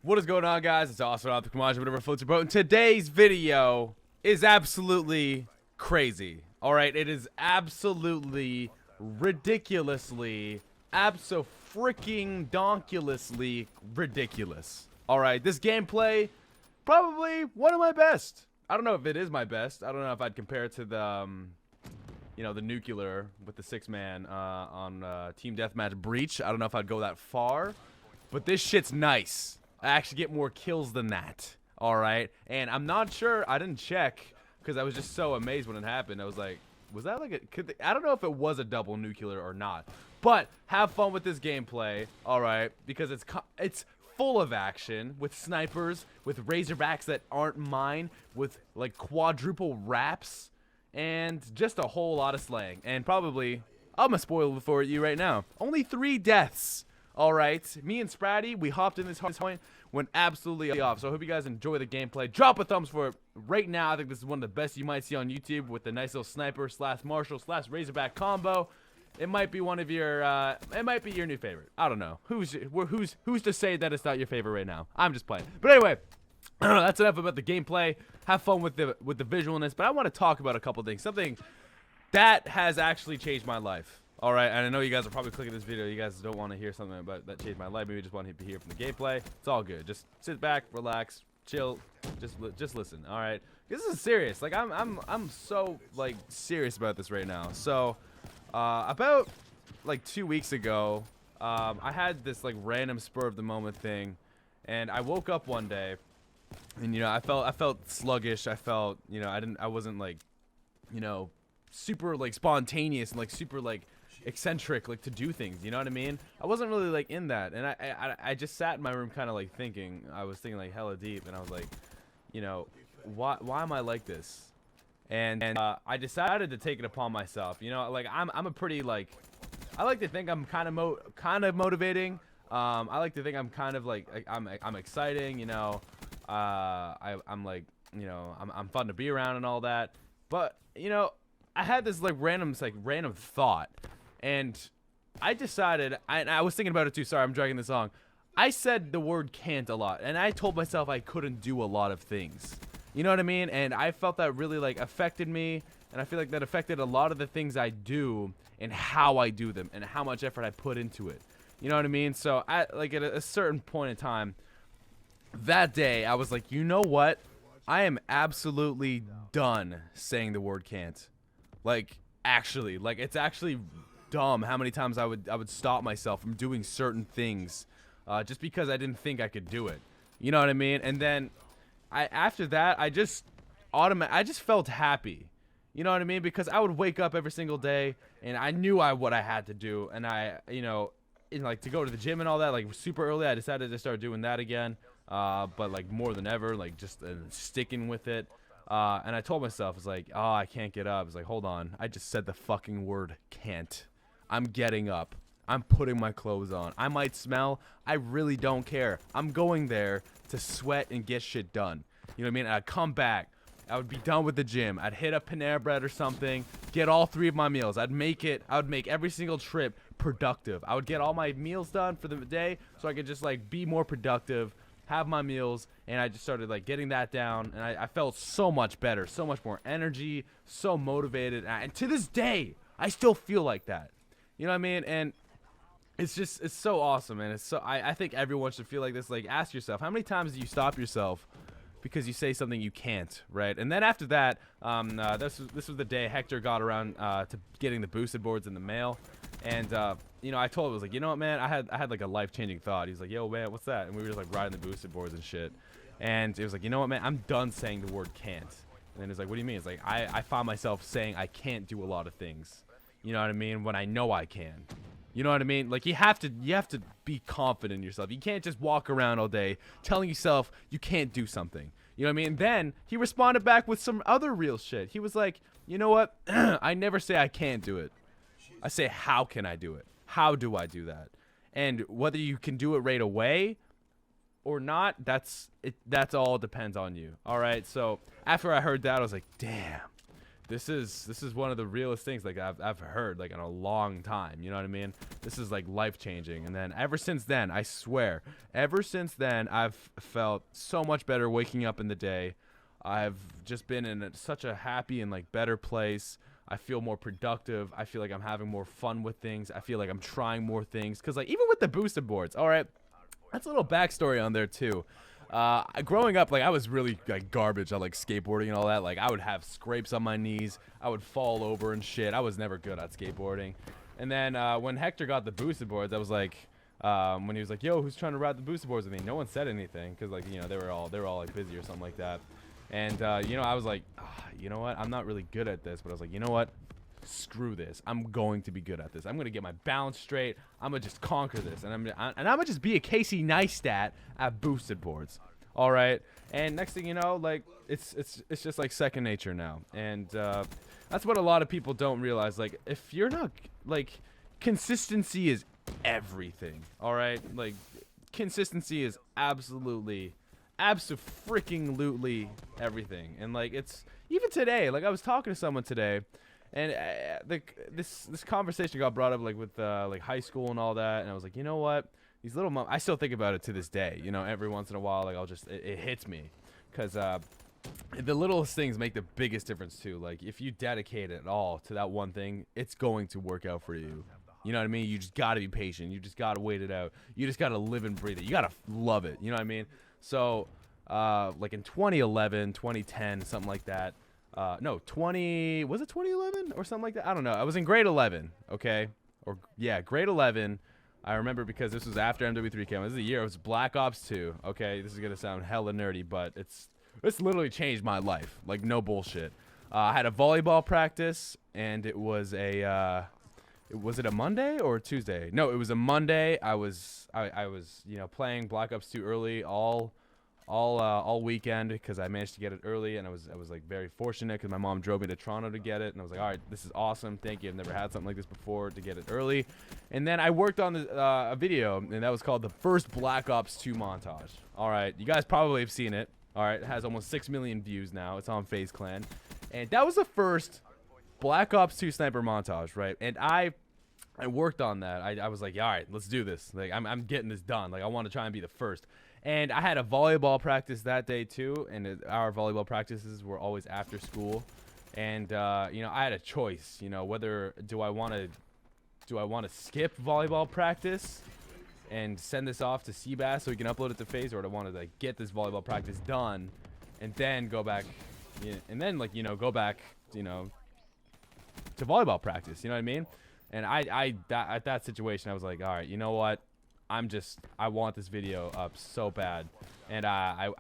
What is going on, guys? It's awesome OpTic, Pamaj, whatever floats your boat. And today's video is absolutely crazy. All right, it is absolutely ridiculously, abso-freaking-donkulously ridiculous. All right, this gameplay, probably one of my best. I don't know if it is my best. I don't know if I'd compare it to the, the nuclear with the 6-man on Team Deathmatch Breach. I don't know if I'd go that far, but this shit's nice. I actually get more kills than that. All right, and I'm not sure. I didn't check because I was just so amazed when it happened. I was like, was that like a? I don't know if it was a double nuclear or not. But have fun with this gameplay. All right, because it's full of action with snipers, with Razorbacks that aren't mine, with like quadruple wraps, and just a whole lot of slang. And probably, I'm gonna spoil it for you right now. Only 3 deaths. All right, me and Spratty, we hopped in this Hardpoint, went absolutely off. So I hope you guys enjoy the gameplay. Drop a thumbs for it right now. I think this is one of the best you might see on YouTube with the nice little sniper slash marshal slash Razorback combo. It might be one of your, it might be your new favorite. I don't know. Who's to say that it's not your favorite right now? I'm just playing. But anyway, that's enough about the gameplay. Have fun with the visualness. But I want to talk about a couple things. Something that has actually changed my life. All right, and I know you guys are probably clicking this video. You guys don't want to hear something about that changed my life. Maybe you just want to hear from the gameplay. It's all good. Just sit back, relax, chill, just listen. All right, this is serious. Like I'm so like serious about this right now. So, about like 2 weeks ago, I had this like random spur of the moment thing, and I woke up one day, and I felt sluggish. I felt I wasn't like, super like spontaneous and like super like eccentric like to do things, you know what I mean? I wasn't really like in that, and I just sat in my room kind of like thinking. I was thinking like hella deep, and I was like, why am I like this? And I decided to take it upon myself. Like I'm a pretty like, I like to think I'm kind of motivating. I like to think I'm kind of like I'm exciting. I'm like I'm fun to be around and all that. But I had this like random thought, and I decided, I was thinking about it too. Sorry, I'm dragging this on. I said the word can't a lot, and I told myself I couldn't do a lot of things. You know what I mean? And I felt that really like affected me, and I feel like that affected a lot of the things I do and how I do them and how much effort I put into it. You know what I mean? So at a certain point in time that day, I was like, you know what? I am absolutely done saying the word can't. Like, actually, like it's actually dumb how many times I would stop myself from doing certain things just because I didn't think I could do it. You know what I mean? And then after that, I just felt happy. You know what I mean? Because I would wake up every single day and I knew what I had to do, and like to go to the gym and all that, like super early. I decided to start doing that again. But like more than ever, like just sticking with it. And I told myself, it's like, oh, I can't get up. It's like, hold on. I just said the fucking word can't. I'm getting up. I'm putting my clothes on. I might smell. I really don't care. I'm going there to sweat and get shit done. You know what I mean? And I'd come back. I would be done with the gym. I'd hit up Panera Bread or something. Get all 3 of my meals. I would make every single trip productive. I would get all my meals done for the day so I could just like be more productive, have my meals, and I just started like getting that down, and I felt so much better, so much more energy, so motivated, and to this day I still feel like that. You know what I mean? And it's so awesome, and I think everyone should feel like this. Like, ask yourself, how many times do you stop yourself because you say something you can't, right? And then after that, this was the day Hector got around to getting the boosted boards in the mail. And I told him, I was like, you know what, man, I had like a life-changing thought. He's like, yo, man, what's that? And we were just like riding the boosted boards and shit. And it was like, you know what, man, I'm done saying the word can't. And then he's like, what do you mean? It's like, I found myself saying I can't do a lot of things. You know what I mean? When I know I can. You know what I mean? Like, you have to be confident in yourself. You can't just walk around all day telling yourself you can't do something. You know what I mean? And then he responded back with some other real shit. He was like, you know what? I never say I can't do it. I say, how can I do it? How do I do that? And whether you can do it right away or not, that's all depends on you. All right. So after I heard that, I was like, damn, this is one of the realest things like I've heard like in a long time. You know what I mean? This is like life changing. And then ever since then, I swear, ever since then, I've felt so much better waking up in the day. I've just been in such a happy and like better place. I feel more productive. I feel like I'm having more fun with things. I feel like I'm trying more things. Cause like even with the boosted boards, all right, that's a little backstory on there too. Growing up, like I was really like garbage at like skateboarding and all that. Like I would have scrapes on my knees. I would fall over and shit. I was never good at skateboarding. And then when Hector got the boosted boards, I was like, when he was like, "Yo, who's trying to ride the boosted boards with me?" No one said anything because like you know they were all like busy or something like that. And you know I was like, you know what? I'm not really good at this, but I was like, you know what? Screw this. I'm going to be good at this. I'm gonna get my balance straight. I'm gonna just conquer this, and I'm gonna just be a Casey Neistat at boosted boards. All right. And next thing you know, like it's just like second nature now, and that's what a lot of people don't realize. Like if you're not like consistency is everything. All right, like consistency is absolutely freaking everything. And like it's even today. Like I was talking to someone today. And this conversation got brought up like with like high school and all that, and I was like, you know what? These little I still think about it to this day. You know, every once in a while, like I'll just it hits me, cause the littlest things make the biggest difference too. Like if you dedicate it all to that one thing, it's going to work out for you. You know what I mean? You just gotta be patient. You just gotta wait it out. You just gotta live and breathe it. You gotta love it. You know what I mean? So like in 2011, 2010, something like that. No, was it 2011 or something like that? I don't know. I was in grade 11, okay? Or, yeah, grade 11. I remember because this was after MW3 came. This is the year. It was Black Ops 2, okay? This is going to sound hella nerdy, but it's literally changed my life. Like, no bullshit. I had a volleyball practice, and it was was it a Monday or a Tuesday? No, it was a Monday. I was, you know, playing Black Ops 2 early all weekend because I managed to get it early, and I was like very fortunate because my mom drove me to Toronto to get it, and I was like, all right, this is awesome, thank you. I've never had something like this before to get it early. And then I worked on a video, and that was called the first Black Ops 2 montage. All right, you guys probably have seen it. All right, it has almost 6 million views now. It's on FaZe Clan, and that was the first Black Ops 2 sniper montage, right? And I worked on that. I was like, yeah, all right, let's do this. Like I'm getting this done. Like I want to try and be the first. And I had a volleyball practice that day too, and our volleyball practices were always after school. And you know, I had a choice. You know, whether do I want to skip volleyball practice and send this off to Seabass so we can upload it to FaZe, or do I want to like get this volleyball practice done and then go back, and then like you know go back you know to volleyball practice. You know what I mean? And at that situation, I was like, all right, you know what? I want this video up so bad. And I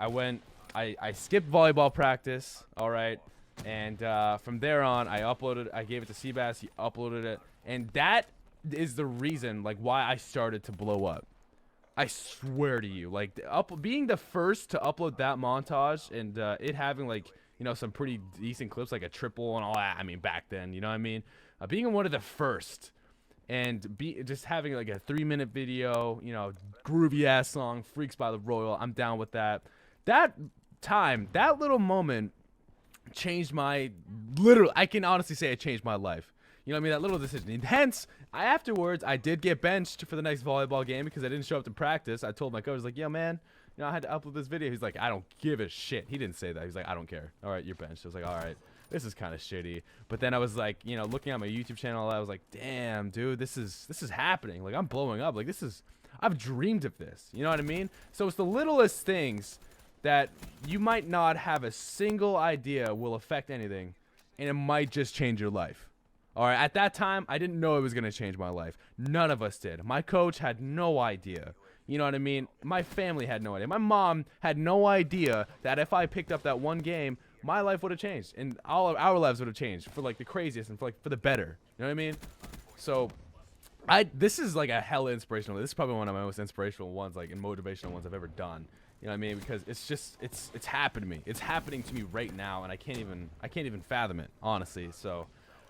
skipped volleyball practice, all right? And from there on, I gave it to Seabass, he uploaded it. And that is the reason, like, why I started to blow up. I swear to you, like, being the first to upload that montage and it having, like, you know, some pretty decent clips, like a triple and all that, I mean, back then, you know what I mean? Being one of the first and just having like a 3-minute video, you know, groovy ass song, Freaks by the Royal, I'm down with that. That little moment changed I can honestly say it changed my life. You know what I mean? That little decision. And hence, afterwards, I did get benched for the next volleyball game because I didn't show up to practice. I told my coach, I was like, yo, man, you know, I had to upload this video. He's like, I don't give a shit. He didn't say that. He's like, I don't care. All right, you're benched. I was like, all right. This is kind of shitty. But then I was like, you know, looking at my YouTube channel, I was like, damn, dude, this is happening. Like, I'm blowing up. Like, I've dreamed of this. You know what I mean? So it's the littlest things that you might not have a single idea will affect anything, and it might just change your life. All right, at that time, I didn't know it was going to change my life. None of us did. My coach had no idea. You know what I mean? My family had no idea. My mom had no idea that if I picked up that one game, my life would have changed, and all of our lives would have changed for like the craziest and for the better. You know what I mean? So, this is like a hella inspirational. This is probably one of my most inspirational ones, like and motivational ones I've ever done. You know what I mean? Because it's happened to me. It's happening to me right now, and I can't even fathom it, honestly. So,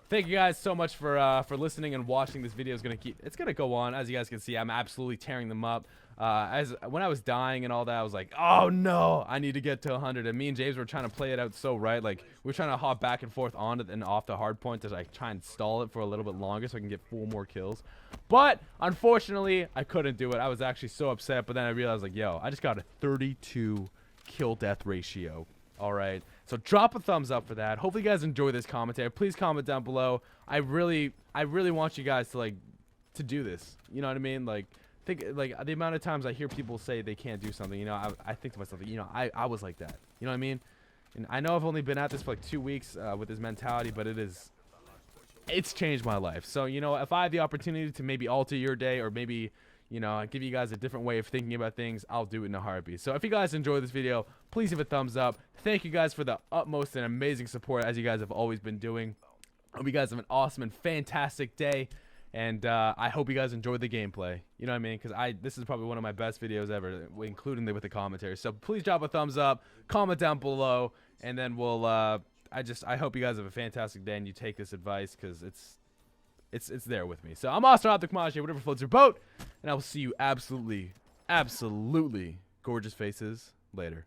thank you guys so much for listening and watching. This video is it's gonna go on. As you guys can see, I'm absolutely tearing them up. As when I was dying and all that, I was like, oh no, I need to get to 100. And me and James were trying to play it out so right. Like, we were trying to hop back and forth on and off the hard point to like try and stall it for a little bit longer so I can get 4 more kills. But unfortunately, I couldn't do it. I was actually so upset. But then I realized, like, yo, I just got a 32 kill death ratio. All right, so drop a thumbs up for that. Hopefully you guys enjoy this commentary. Please comment down below. I really want you guys to do this. You know what I mean? Like, think like the amount of times I hear people say they can't do something. You know, I think to myself, you know, I was like that. You know what I mean? And I know I've only been at this for like 2 weeks with this mentality, but it's changed my life. So, you know, if I have the opportunity to maybe alter your day or maybe, you know, give you guys a different way of thinking about things, I'll do it in a heartbeat. So if you guys enjoyed this video, please give a thumbs up. Thank you guys for the utmost and amazing support as you guys have always been doing. Hope you guys have an awesome and fantastic day. And I hope you guys enjoyed the gameplay. You know what I mean? Because this is probably one of my best videos ever, including with the commentary. So please drop a thumbs up, comment down below, and then we'll I hope you guys have a fantastic day and you take this advice because it's there with me. So I'm Austin OpTic, Pamaj, whatever floats your boat, and I will see you absolutely gorgeous faces later.